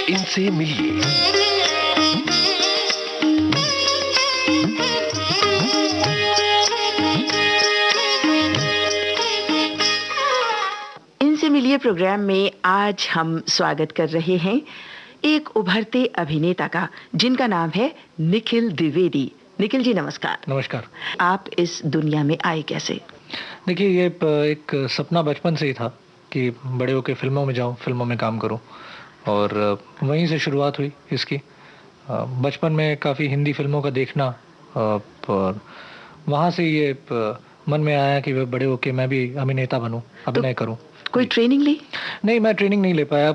इनसे मिलिए। इनसे मिलिए प्रोग्राम में आज हम स्वागत कर रहे हैं एक उभरते अभिनेता का, जिनका नाम है निखिल द्विवेदी। निखिल जी नमस्कार। नमस्कार। आप इस दुनिया में आए कैसे? देखिए, ये एक सपना बचपन से ही था कि बड़े होकर फिल्मों में जाऊं, फिल्मों में काम करूं, और वहीं से शुरुआत हुई इसकी। बचपन में काफ़ी हिंदी फिल्मों का देखना, और वहाँ से ये मन में आया कि बड़े होकर मैं भी अभिनेता बनूं, अभिनय करूं। कोई ट्रेनिंग ली? नहीं, मैं ट्रेनिंग नहीं ले पाया।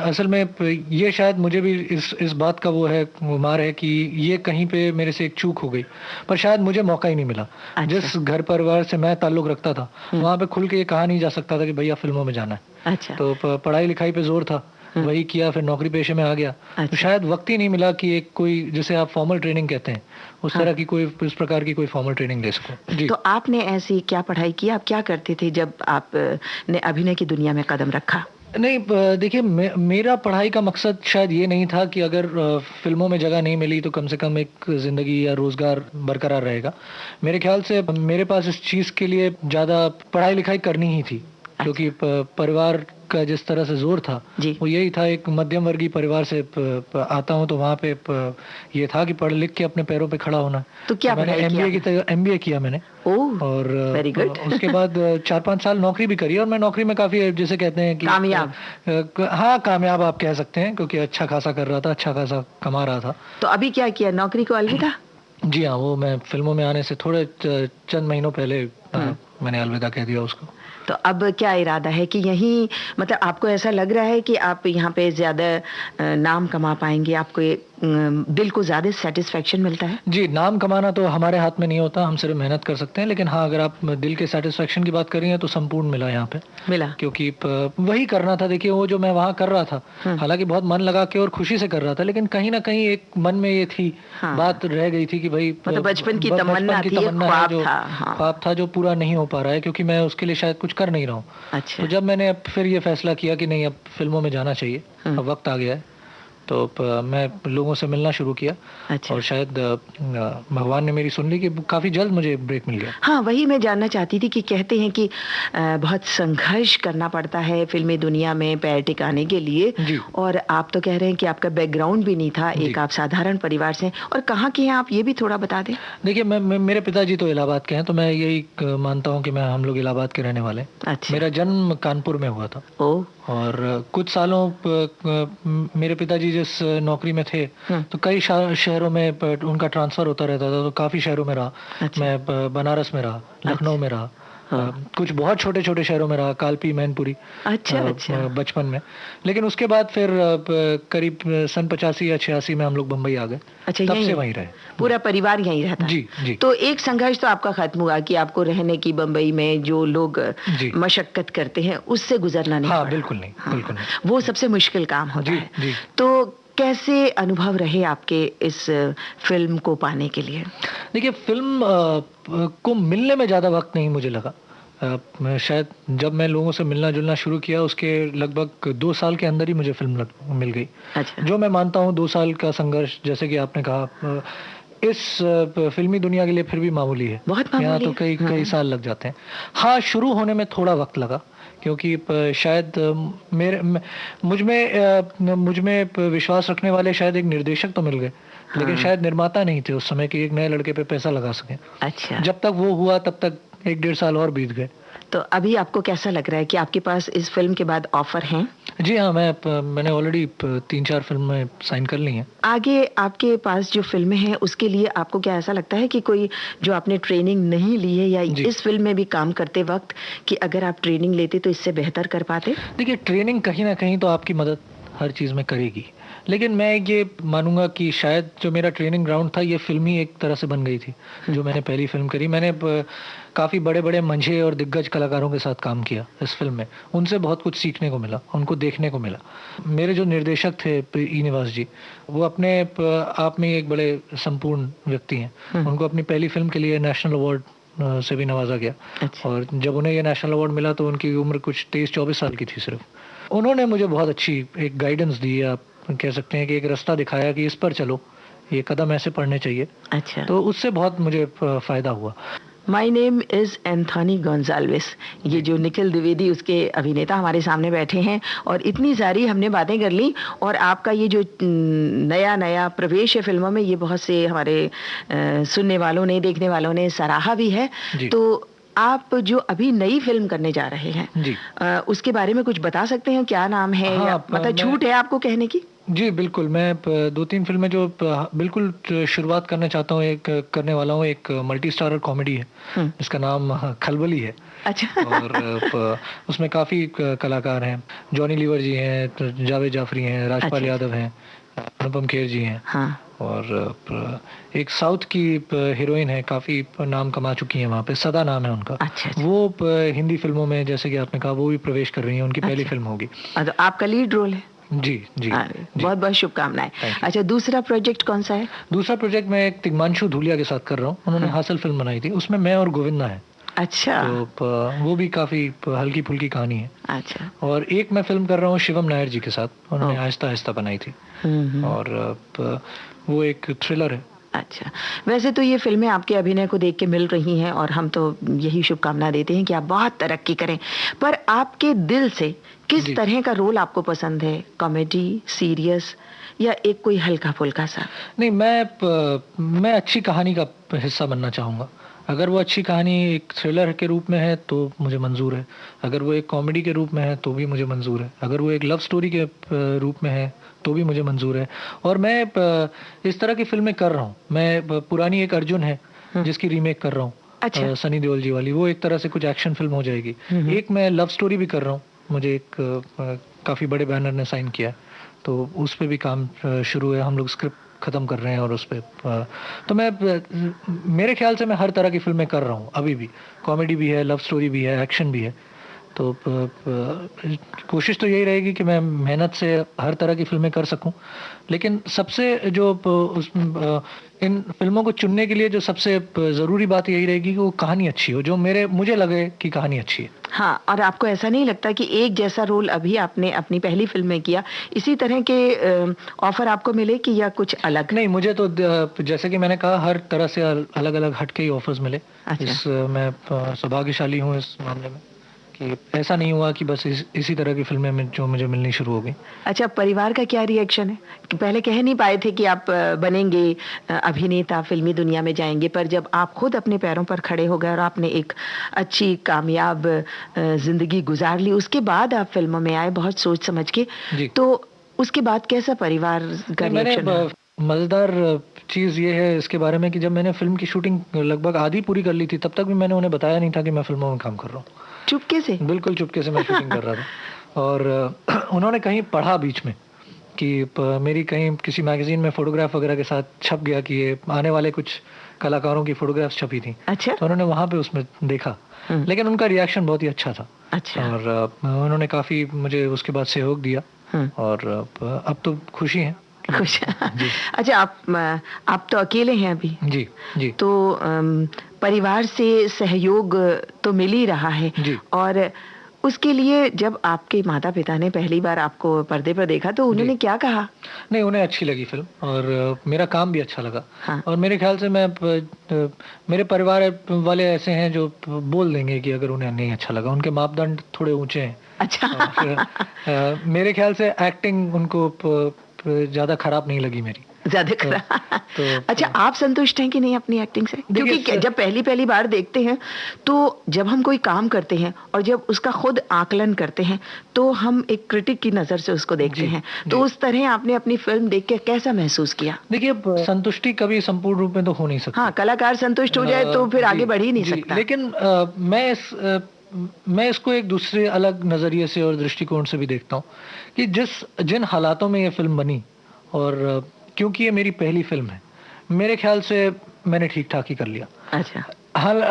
असल में ये शायद मुझे भी इस बात का वो है, गुमार है कि ये कहीं पे मेरे से एक चूक हो गई, पर शायद मुझे मौका ही नहीं मिला। अच्छा। जिस घर परिवार से मैं ताल्लुक़ रखता था, वहाँ पे खुल के ये कहा नहीं जा सकता था कि भैया फिल्मों में जाना है। अच्छा। तो पढ़ाई लिखाई पे जोर था, वही किया, फिर नौकरी पेशे में आ गया। अच्छा। तो शायद वक्त ही नहीं मिला कि एक कोई, जिसे आप फॉर्मल ट्रेनिंग कहते हैं, उस तरह की कोई, इस प्रकार की कोई फॉर्मल ट्रेनिंग ले सकूं। जी। तो आपने ऐसी क्या पढ़ाई की? आप क्या करते थे जब आप ने अभिनय की दुनिया में कदम रखा? नहीं, देखिए, मेरा पढ़ाई का मकसद शायद ये नहीं था कि अगर फिल्मों में जगह नहीं मिली तो कम से कम एक ज़िंदगी या रोज़गार बरकरार रहेगा। मेरे ख्याल से मेरे पास इस चीज़ के लिए ज़्यादा पढ़ाई लिखाई करनी ही थी, क्योंकि परिवार का जिस तरह से जोर था वो यही था। एक मध्यम वर्गीय परिवार से आता हूँ, तो वहाँ पे ये था कि पढ़ लिख के अपने पैरों पे खड़ा होना। तो क्या मैंने एमबीए किया मैंने। और वेरी गुड। उसके बाद 4-5 साल नौकरी भी करी, और मैं नौकरी में काफ़ी, जिसे कहते हैं कि कामयाब। हाँ, कामयाब आप कह सकते हैं, क्योंकि अच्छा खासा कर रहा था, अच्छा खासा कमा रहा था। तो अभी क्या किया? नौकरी को अलविदा? जी हाँ, वो मैं फिल्मों में आने से थोड़े चंद महीनों पहले मैंने अलविदा कह दिया उसको। तो अब क्या इरादा है कि यहीं, मतलब आपको ऐसा लग रहा है कि आप यहाँ पे ज्यादा नाम कमा पाएंगे, आपको दिल को ज्यादा सेटिस्फेक्शन मिलता है? जी, नाम कमाना तो हमारे हाथ में नहीं होता, हम सिर्फ मेहनत कर सकते हैं। लेकिन हाँ, अगर आप दिल के सेटिस्फेक्शन की बात कर रही हैं तो संपूर्ण मिला यहाँ पे। मिला? क्योंकि वही करना था। देखिए, वो जो मैं वहाँ कर रहा था, हालांकि बहुत मन लगा के और खुशी से कर रहा था, लेकिन कहीं ना कहीं एक मन में ये थी, बात रह गई थी कि भाई, मतलब बचपन की तमन्ना थी, ख्वाब था जो पूरा नहीं हो पा रहा है, क्योंकि मैं उसके लिए शायद कुछ कर नहीं रहा हूँ। अच्छा। तो जब मैंने फिर ये फैसला किया कि नहीं, अब फिल्मों में जाना चाहिए, अब वक्त आ गया है, तो मैं लोगों से मिलना शुरू किया। अच्छा। और शायद भगवान ने मेरी सुन ली कि काफ़ी जल्द मुझे ब्रेक मिल गया। हाँ, वही मैं जानना चाहती थी कि कहते हैं कि बहुत संघर्ष करना पड़ता है फिल्मी दुनिया में पैर टिकाने के लिए। जी। और आप तो कह रहे हैं कि आपका बैकग्राउंड भी नहीं था, एक आप साधारण परिवार से। और कहाँ के हैं आप, ये भी थोड़ा बता दें। देखिए, मेरे पिताजी तो इलाहाबाद के हैं, तो मैं यही मानता हूँ कि हम लोग इलाहाबाद के रहने वाले हैं। अच्छा। मेरा जन्म कानपुर में हुआ था। और कुछ सालों मेरे पिताजी जिस नौकरी में थे, तो कई शहरों में उनका ट्रांसफर होता रहता था, तो काफ़ी शहरों में रहा। अच्छा। मैं बनारस में रहा, लखनऊ में रहा, कुछ बहुत छोटे छोटे शहरों में रहा, कालपी, मैनपुरी। अच्छा। अच्छा। बचपन में। लेकिन उसके बाद फिर करीब सन 85 या 86 में हम लोग बम्बई आ गए। अच्छा, तब से वहीं रहे। पूरा परिवार यहीं रहता? जी जी। तो एक संघर्ष तो आपका खत्म हुआ कि आपको रहने की, बम्बई में जो लोग मशक्कत करते हैं उससे गुजरना नहीं पड़ा। बिल्कुल नहीं, बिल्कुल नहीं। वो सबसे मुश्किल काम होता है। जी। तो कैसे अनुभव रहे आपके इस फिल्म को पाने के लिए? देखिए, फिल्म को मिलने में ज़्यादा वक्त नहीं मुझे लगा। शायद जब मैं लोगों से मिलना जुलना शुरू किया, उसके लगभग 2 साल के अंदर ही मुझे फिल्म मिल गई। अच्छा। जो मैं मानता हूँ 2 साल का संघर्ष, जैसे कि आपने कहा, इस फिल्मी दुनिया के लिए फिर भी मामूली है। बहुत मामूली। यहाँ तो कई साल लग जाते हैं। हाँ, शुरू होने में थोड़ा वक्त लगा, क्योंकि शायद मुझ में विश्वास रखने वाले शायद एक निर्देशक तो मिल गए, लेकिन शायद निर्माता नहीं थे उस समय कि एक नए लड़के पे पैसा लगा सके। अच्छा। जब तक वो हुआ तब तक 1-1.5 साल और बीत गए। तो अभी आपको कैसा लग रहा है कि आपके पास इस फिल्म के बाद ऑफर हैं? जी हाँ, मैंने ऑलरेडी 3-4 फिल्में साइन कर ली हैं। आगे आपके पास जो फिल्में हैं उसके लिए आपको क्या ऐसा लगता है कि कोई जो आपने ट्रेनिंग नहीं ली है, या इस फिल्म में भी काम करते वक्त, कि अगर आप ट्रेनिंग लेते तो इससे बेहतर कर पाते? देखिए, ट्रेनिंग कहीं ना कहीं तो आपकी मदद हर चीज़ में करेगी, लेकिन मैं ये मानूंगा कि शायद जो मेरा ट्रेनिंग ग्राउंड था, ये फिल्म ही एक तरह से बन गई थी। जो मैंने पहली फिल्म करी, मैंने काफ़ी बड़े बड़े मंझे और दिग्गज कलाकारों के साथ काम किया इस फिल्म में। उनसे बहुत कुछ सीखने को मिला, उनको देखने को मिला। मेरे जो निर्देशक थे ई निवास जी, वो अपने आप में एक बड़े संपूर्ण व्यक्ति हैं। उनको अपनी पहली फिल्म के लिए नेशनल अवार्ड से भी नवाजा गया। अच्छा। और जब उन्हें ये नेशनल अवार्ड मिला तो उनकी उम्र कुछ 23-24 साल की थी सिर्फ। उन्होंने मुझे बहुत अच्छी एक गाइडेंस दी, आप कह सकते हैं कि एक रास्ता दिखाया कि इस पर चलो, ये कदम ऐसे पढ़ने चाहिए। अच्छा। तो उससे बहुत मुझे फ़ायदा हुआ। My name is Anthony Gonsalves, ये जो निखिल द्विवेदी उसके अभिनेता हमारे सामने बैठे हैं, और इतनी सारी हमने बातें कर ली, और आपका ये जो नया प्रवेश है फिल्मों में, ये बहुत से हमारे सुनने वालों ने, देखने वालों ने सराहा भी है। तो आप जो अभी नई फिल्म करने जा रहे हैं जी। उसके बारे में कुछ बता सकते हैं? क्या नाम है? हाँ, या मतलब छूट है आपको कहने की? जी बिल्कुल, मैं 2-3 फ़िल्में जो बिल्कुल शुरुआत करना चाहता हूँ, एक करने वाला हूँ, एक मल्टी स्टारर कॉमेडी है, जिसका नाम खलबली है। अच्छा। और उसमें काफ़ी कलाकार हैं, जॉनी लीवर जी हैं, जावेद जाफ़री हैं, राजपाल यादव हैं, अनुपम खेर जी हैं। हाँ। और एक साउथ की हीरोइन है, काफ़ी नाम कमा चुकी हैं वहाँ पे, सदा नाम है उनका। अच्छा। वो हिंदी फ़िल्मों में, जैसे कि आपने कहा, वो भी प्रवेश कर रही हैं, उनकी पहली फ़िल्म होगी। तो आपका लीड रोल है? जी, जी। बहुत बहुत शुभकामनाएं। अच्छा, दूसरा प्रोजेक्ट कौन सा है? दूसरा प्रोजेक्ट मैं एक तिग्मांशु धूलिया के साथ कर रहा हूँ, उन्होंने हासिल फिल्म बनाई थी, उसमें मैं और गोविंदा है। अच्छा। तो वो भी काफ़ी हल्की फुल्की कहानी है। अच्छा। और एक मैं फिल्म कर रहा हूँ शिवम नायर जी के साथ, उन्होंने आहिस्ता आहिस्ता बनाई थी, और वो एक थ्रिलर है। अच्छा, वैसे तो ये फिल्में आपके अभिनय को देख के मिल रही हैं, और हम तो यही शुभकामना देते हैं कि आप बहुत तरक्की करें। पर आपके दिल से किस तरह का रोल आपको पसंद है? कॉमेडी, सीरियस, या एक कोई हल्का फुल्का सा? नहीं, मैं अच्छी कहानी का हिस्सा बनना चाहूँगा। अगर वो अच्छी कहानी एक थ्रिलर के रूप में है तो मुझे मंजूर है, अगर वो एक कॉमेडी के रूप में है तो भी मुझे मंजूर है, अगर वो एक लव स्टोरी के रूप में है तो भी मुझे मंजूर है। और मैं इस तरह की फिल्में कर रहा हूँ। मैं पुरानी एक अर्जुन है जिसकी रीमेक कर रहा हूँ, अच्छा। सनी देओल जी वाली, वो एक तरह से कुछ एक्शन फिल्म हो जाएगी। एक मैं लव स्टोरी भी कर रहा हूँ, मुझे एक काफ़ी बड़े बैनर ने साइन किया, तो उस पे भी काम शुरू है, हम लोग स्क्रिप्ट ख़त्म कर रहे हैं, और उस पे तो मेरे ख्याल से मैं हर तरह की फ़िल्में कर रहा हूँ अभी भी, कॉमेडी भी है, लव स्टोरी भी है, एक्शन भी है। तो कोशिश तो यही रहेगी कि मैं मेहनत से हर तरह की फ़िल्में कर सकूं, लेकिन सबसे जो इन फ़िल्मों को चुनने के लिए जो सबसे ज़रूरी बात यही रहेगी कि वो कहानी अच्छी हो, जो मुझे लगे कि कहानी अच्छी है। हाँ, और आपको ऐसा नहीं लगता कि एक जैसा रोल अभी आपने अपनी पहली फिल्म में किया, इसी तरह के ऑफर आपको मिले कि या कुछ अलग? नहीं, मुझे तो जैसे कि मैंने कहा, हर तरह से अलग-अलग हटके ही ऑफर्स मिले। अच्छा। मैं सौभाग्यशाली हूँ इस मामले में कि ऐसा नहीं हुआ कि बस इसी तरह की फिल्में में जो मुझे मिलनी शुरू हो गई। अच्छा, परिवार का क्या रिएक्शन है? कि पहले कह नहीं पाए थे कि आप बनेंगे अभिनेता, फिल्मी दुनिया में जाएंगे, पर जब आप खुद अपने पैरों पर खड़े हो गए और आपने एक अच्छी कामयाब जिंदगी गुजार ली, उसके बाद आप फिल्मों में आए बहुत सोच समझ के, तो उसके बाद कैसा परिवार का रिएक्शन रहा? मज़ेदार चीज़ ये है इसके बारे में कि जब मैंने फ़िल्म की शूटिंग लगभग आधी पूरी कर ली थी, तब तक भी मैंने उन्हें बताया नहीं था कि मैं फ़िल्मों में काम कर रहा हूँ। चुपके से? बिल्कुल चुपके से मैं शूटिंग कर रहा था। और उन्होंने कहीं पढ़ा बीच में कि मेरी कहीं किसी मैगज़ीन में फ़ोटोग्राफ वगैरह के साथ छप गया कि ये आने वाले कुछ कलाकारों की फ़ोटोग्राफ्स छपी थी। अच्छा। तो उन्होंने वहाँ पे उसमें देखा, लेकिन उनका रिएक्शन बहुत ही अच्छा था। अच्छा। और उन्होंने काफ़ी मुझे उसके बाद सहयोग दिया, और अब तो खुशी है। खुश। अच्छा, आप तो अकेले हैं अभी? जी, जी। तो परिवार से सहयोग तो मिल ही रहा है, और उसके लिए जब आपके माता-पिता ने पहली बार आपको पर्दे पर देखा तो उन्होंने क्या कहा? नहीं, उन्हें अच्छी लगी फ़िल्म, और मेरा काम भी अच्छा लगा। हाँ। और मेरे ख्याल से मेरे परिवार वाले ऐसे हैं जो बोल देंगे कि अगर उन्हें नहीं अच्छा लगा, उनके मापदंड थोड़े ऊँचे हैं। अच्छा। और मेरे ख्याल से एक्टिंग उनको ज़्यादा खराब नहीं लगी मेरी। ज़्यादा खराब। अच्छा, आप संतुष्ट हैं कि नहीं अपनी एक्टिंग से? क्योंकि जब पहली बार देखते हैं, तो जब हम कोई काम करते हैं और जब उसका खुद आकलन करते हैं, तो हम एक क्रिटिक की नज़र से उसको देखते हैं। तो उस तरह आपने अपनी फिल्म देख के कैसा महसूस किया? देखिए, संतुष्टि कभी संपूर्ण रूप में तो हो नहीं सकती। हाँ, कलाकार संतुष्ट हो जाए तो फिर आगे बढ़ ही नहीं सकता। लेकिन मैं इसको एक दूसरे अलग नज़रिए से और दृष्टिकोण से भी देखता हूँ कि जिन हालातों में ये फिल्म बनी, और क्योंकि ये मेरी पहली फिल्म है, मेरे ख्याल से मैंने ठीक-ठाक ही कर लिया। अच्छा।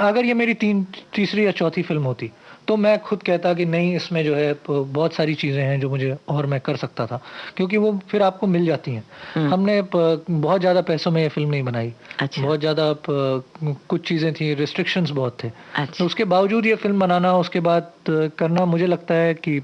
अगर ये मेरी तीसरी या चौथी फिल्म होती तो मैं खुद कहता कि नहीं, इसमें जो है बहुत सारी चीज़ें हैं जो मुझे और मैं कर सकता था, क्योंकि वो फिर आपको मिल जाती हैं। हमने बहुत ज़्यादा पैसों में ये फिल्म नहीं बनाई। अच्छा। बहुत ज़्यादा कुछ चीज़ें थी, रिस्ट्रिक्शंस बहुत थे। अच्छा। तो उसके बावजूद ये फिल्म बनाना, उसके बाद करना, मुझे लगता है कि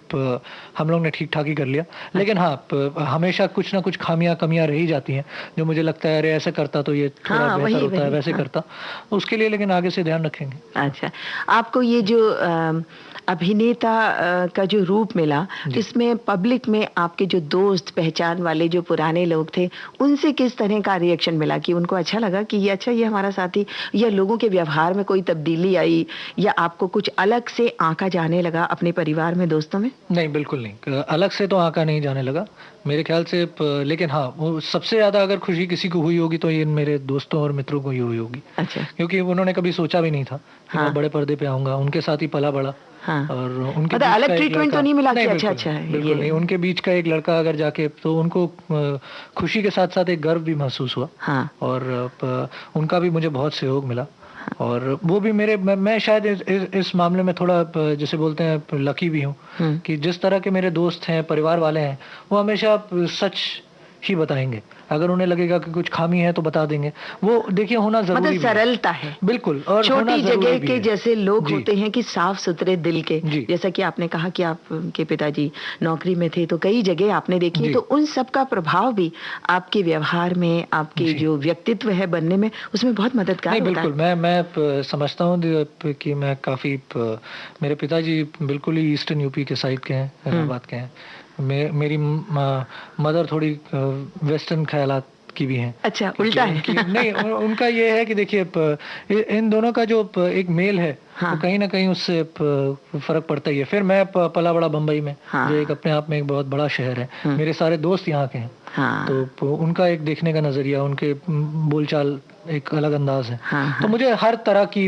हम लोग ने ठीक ठाक ही कर लिया। लेकिन हाँ, हमेशा कुछ ना कुछ खामियां कमियां रह ही जाती हैं, जो मुझे लगता है अरे ऐसे करता तो ये थोड़ा हाँ, बेहतर वही होता है, वही वैसे हाँ। करता। उसके लिए लेकिन आगे से ध्यान रखेंगे। अच्छा, आपको ये जो अभिनेता का जो रूप मिला, जी। इसमें पब्लिक में आपके जो दोस्त, पहचान वाले जो पुराने लोग थे, उनसे किस तरह का रिएक्शन मिला कि उनको अच्छा लगा कि ये अच्छा, ये हमारा साथी, या लोगों के व्यवहार में कोई तब्दीली आई, या आपको कुछ अलग से आंका जाने लगा अपने परिवार में, दोस्तों में? नहीं, बिल्कुल नहीं। अलग से तो आँका नहीं जाने लगा मेरे ख़्याल से। लेकिन हाँ, वो सबसे ज़्यादा अगर खुशी किसी को हुई होगी तो ये मेरे दोस्तों और मित्रों को ही हुई होगी। अच्छा। क्योंकि उन्होंने कभी सोचा भी नहीं था कि हाँ। मैं बड़े पर्दे पे आऊँगा। उनके साथ ही पला-बड़ा, हाँ। और उनके मतलब बीच अलग का एक ट्रीटमेंट तो लड़का। नहीं मिला नहीं, कि अच्छा, बिल्कुल अच्छा नहीं, है बिल्कुल ये? नहीं। उनके बीच का एक लड़का अगर जाके, तो उनको खुशी के साथ-साथ एक गर्व भी महसूस हुआ। हाँ। और उनका भी मुझे बहुत सहयोग मिला। और वो भी मैं शायद इस मामले में थोड़ा जिसे बोलते हैं लकी भी हूँ, कि जिस तरह के मेरे दोस्त हैं, परिवार वाले हैं, वो हमेशा सच ही बताएँगे। अगर उन्हें लगेगा कि कुछ खामी है तो बता देंगे। वो देखिए, होना ज़रूरी मतलब भी है। सरलता है। बिल्कुल, और होना छोटी ज़रूरी जगह भी के है। जैसे लोग जी। होते हैं कि साफ सुथरे दिल के, जी। जैसा कि आपने कहा कि आपके पिताजी नौकरी में थे, तो कई जगह आपने देखी, जी। तो उन सब का प्रभाव भी आपके व्यवहार में, आपके जी। जो व्यक्तित्व है बनने में, उसमें बहुत मददगार नहीं, होता है। बिल्कुल, मैं समझता हूँ कि मैं काफ़ी मेरे पिताजी बिल्कुल ही ईस्टर्न यूपी के साइड के हैं, इलाहाबाद के हैं। मेरी मदर थोड़ी वेस्टर्न ख़यालात की भी हैं। अच्छा, क्योंकि उल्टा है। उनकी नहीं, उनका ये है कि देखिए, इन दोनों का जो एक मेल है, हाँ। वो कहीं न कहीं उससे फ़र्क पड़ता ही है। फिर मैं पला बड़ा बम्बई में, हाँ। जो एक अपने आप में एक बहुत बड़ा शहर है। मेरे सारे दोस्त यहाँ के हैं। हाँ। तो उनका एक देखने का नज़रिया, उनके बोलचाल एक अलग अंदाज़ है। हाँ, हाँ। तो मुझे हर तरह की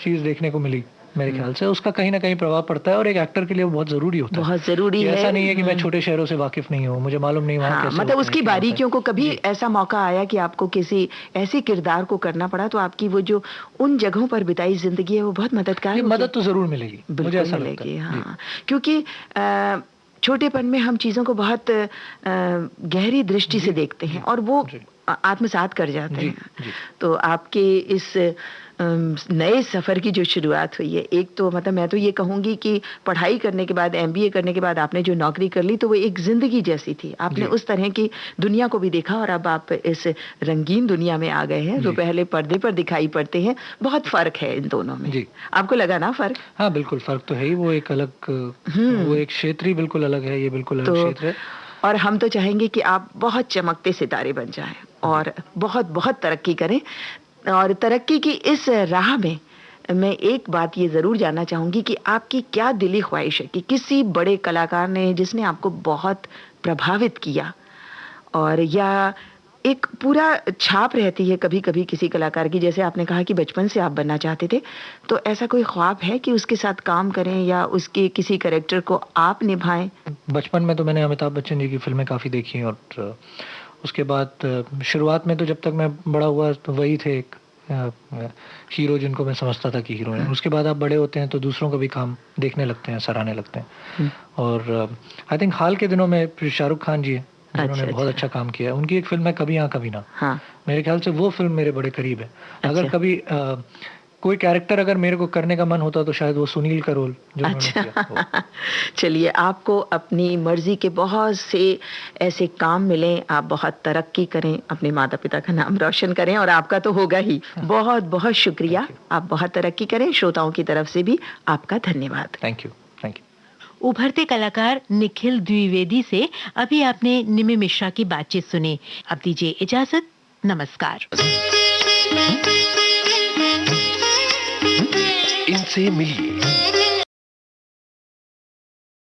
चीज़ देखने को मिली, मेरे ख्याल से। उसका कहीं न कहीं प्रभाव पड़ता है, और एक एक्टर के लिए वो बहुत ज़रूरी होता है। बहुत ज़रूरी कि है। ऐसा नहीं है कि मैं छोटे शहरों से वाकिफ़ नहीं हूँ, मुझे मालूम नहीं वहाँ हाँ, कैसे मतलब होता है, उसकी क्या होता है। बारीकियों को कभी जी। ऐसा मौका आया कि आपको किसी ऐसे किरदार को करना पड़ा, तो आपकी वो जो उन जगहों पर बिताई ज़िंदगी है, वो बहुत मददगार जी, हो गई? मदद तो ज़रूर मिलेगी, मुझे बिल्कुल ऐसा लगता मिलेगी, है। जी। हाँ। क्योंकि छोटेपन में हम चीज़ों को बहुत गहरी दृष्टि से जी, देखते हैं, जी, और वो जी। आत्मसात कर जाते जी, हैं। जी। तो आपके इस नए सफ़र की जो शुरुआत हुई है, एक तो मतलब मैं तो ये कहूँगी कि पढ़ाई करने के बाद, एमबीए करने के बाद आपने जो नौकरी कर ली, तो वो एक ज़िंदगी जैसी थी। आपने जी। उस तरह की दुनिया को भी देखा, और अब आप इस रंगीन दुनिया में आ गए हैं, जो जी। पहले पर्दे पर दिखाई पड़ते हैं। बहुत फ़र्क है इन दोनों में। जी। आपको लगा ना फ़र्क? हाँ, बिल्कुल फ़र्क तो है ही। वो एक अलग, वो एक क्षेत्र ही बिल्कुल अलग है, ये बिल्कुल अलग तो क्षेत्र है। और हम तो चाहेंगे कि आप बहुत चमकते सितारे बन जाएँ, जी। और बहुत-बहुत तरक्की करें। और तरक्की की इस राह में मैं एक बात ये ज़रूर जानना चाहूँगी कि आपकी क्या दिली ख्वाहिश है कि किसी बड़े कलाकार ने, जिसने आपको बहुत प्रभावित किया, और या एक पूरा छाप रहती है कभी-कभी किसी कलाकार की, जैसे आपने कहा कि बचपन से आप बनना चाहते थे, तो ऐसा कोई ख्वाब है कि उसके साथ काम करें, या उसके किसी कैरेक्टर को आप निभाएँ? बचपन में तो मैंने अमिताभ बच्चन जी की फ़िल्में काफ़ी देखी हैं, और उसके बाद शुरुआत में तो जब तक मैं बड़ा हुआ, तो वही थे एक हीरो जिनको मैं समझता था कि हीरो हैं। उसके बाद आप बड़े होते हैं तो दूसरों का भी काम देखने लगते हैं, सराहने लगते हैं। हुँ। और आई थिंक हाल के दिनों में फिर शाहरुख खान जी हैं, जिन्होंने अच्छा, बहुत अच्छा। अच्छा काम किया है। उनकी एक फ़िल्म है कभी हाँ कभी ना। हाँ। मेरे ख़्याल से वो फ़िल्म मेरे बड़े करीब है। अगर अच्छा। कभी कोई कैरेक्टर अगर मेरे को करने का मन होता, तो शायद वो सुनील का रोल जो उन्होंने अच्छा। किया वो। चलिए, आपको अपनी मर्ज़ी के बहुत से ऐसे काम मिलें, आप बहुत तरक्की करें, अपने माता-पिता का नाम रोशन करें, और आपका तो होगा ही। बहुत-बहुत शुक्रिया। Thank you. आप बहुत तरक्की करें। श्रोताओं की तरफ से भी आपका धन्यवाद। Thank you, thank you. उभरते कलाकार निखिल द्विवेदी से अभी आपने निमि मिश्रा की बातचीत सुनी। अब दीजिए इजाजत, नमस्कार। इनसे मिलिए,